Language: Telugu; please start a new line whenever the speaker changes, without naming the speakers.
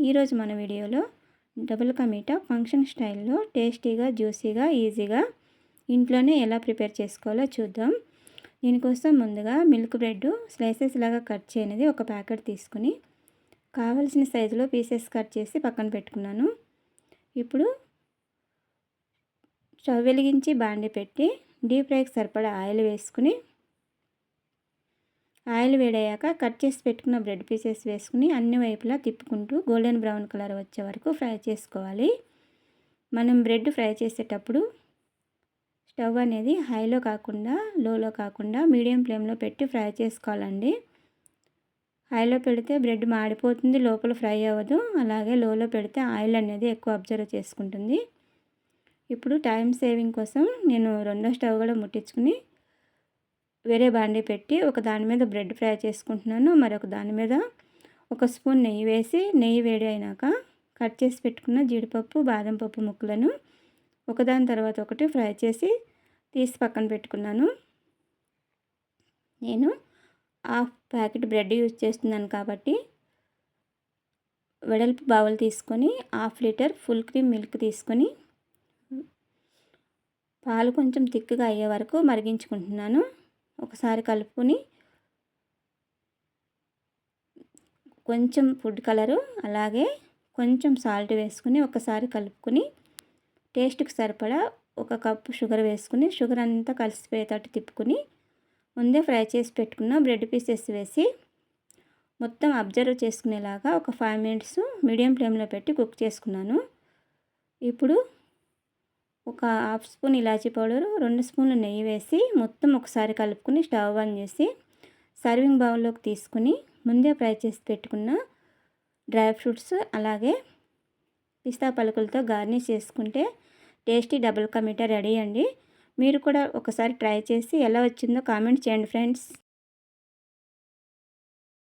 ఈరోజు మన వీడియోలో డబుల్ కా మీఠా ఫంక్షన్ స్టైల్లో టేస్టీగా జ్యూసీగా ఈజీగా ఇంట్లోనే ఎలా ప్రిపేర్ చేసుకోవాలో చూద్దాం. దీనికోసం ముందుగా మిల్క్ బ్రెడ్ స్లైసెస్ లాగా కట్ చేయనిది ఒక ప్యాకెట్ తీసుకుని కావలసిన సైజులో పీసెస్ కట్ చేసి పక్కన పెట్టుకున్నాను. ఇప్పుడు స్టవ్ వెలిగించి బాండి పెట్టి డీప్ ఫ్రైకి సరిపడా ఆయిల్ వేసుకుని ఆయిల్ వేడయ్యాక కట్ చేసి పెట్టుకున్న బ్రెడ్ పీసెస్ వేసుకుని అన్ని వైపులా తిప్పుకుంటూ గోల్డెన్ బ్రౌన్ కలర్ వచ్చే వరకు ఫ్రై చేసుకోవాలి. మనం బ్రెడ్ ఫ్రై చేసేటప్పుడు స్టవ్ అనేది హైలో కాకుండా లోలో కాకుండా మీడియం ఫ్లేమ్లో పెట్టి ఫ్రై చేసుకోవాలండి. హైలో పెడితే బ్రెడ్ మాడిపోతుంది, లోపల ఫ్రై అవ్వదు. అలాగే లోలో పెడితే ఆయిల్ అనేది ఎక్కువ అబ్జర్వ్ చేసుకుంటుంది. ఇప్పుడు టైం సేవింగ్ కోసం నేను రెండో స్టవ్ కూడా ముట్టించుకుని వేరే బాండీ పెట్టి ఒక దాని మీద బ్రెడ్ ఫ్రై చేసుకుంటున్నాను. మరొక దాని మీద ఒక స్పూన్ నెయ్యి వేసి నెయ్యి వేడి అయినాక కట్ చేసి పెట్టుకున్న జీడిపప్పు బాదం పప్పు ముక్కలను ఒకదాని తర్వాత ఒకటి ఫ్రై చేసి తీసి పక్కన పెట్టుకున్నాను. నేను హాఫ్ ప్యాకెట్ బ్రెడ్ యూజ్ చేస్తున్నాను కాబట్టి వెడల్పు బౌల్ తీసుకొని 1/2 లీటర్ ఫుల్ క్రీమ్ మిల్క్ తీసుకొని పాలు కొంచెం థిక్గా అయ్యే వరకు మరిగించుకుంటున్నాను. ఒకసారి కలుపుకొని కొంచెం ఫుడ్ కలరు అలాగే కొంచెం సాల్ట్ వేసుకుని ఒకసారి కలుపుకొని టేస్ట్కి సరిపడా 1 కప్పు షుగర్ వేసుకుని షుగర్ అంతా కలిసిపోయేటట్టు తిప్పుకుని ముందే ఫ్రై చేసి పెట్టుకున్న బ్రెడ్ పీసెస్ వేసి మొత్తం అబ్జర్వ్ చేసుకునేలాగా ఒక 5 మినిట్స్ మీడియం ఫ్లేమ్లో పెట్టి కుక్ చేసుకున్నాను. ఇప్పుడు ఒక హాఫ్ స్పూన్ ఇలాచీ పౌడరు 2 స్పూన్లు నెయ్యి వేసి మొత్తం ఒకసారి కలుపుకొని స్టవ్ ఆన్ చేసి సర్వింగ్ బౌల్లోకి తీసుకుని ముందే ఫ్రై చేసి పెట్టుకున్న డ్రై ఫ్రూట్స్ అలాగే పిస్తా పలుకులతో గార్నిష్ చేసుకుంటే tasty double ka meetha ready అండి. మీరు కూడా ఒకసారి ట్రై చేసి ఎలా వచ్చిందో కామెంట్ చేయండి ఫ్రెండ్స్.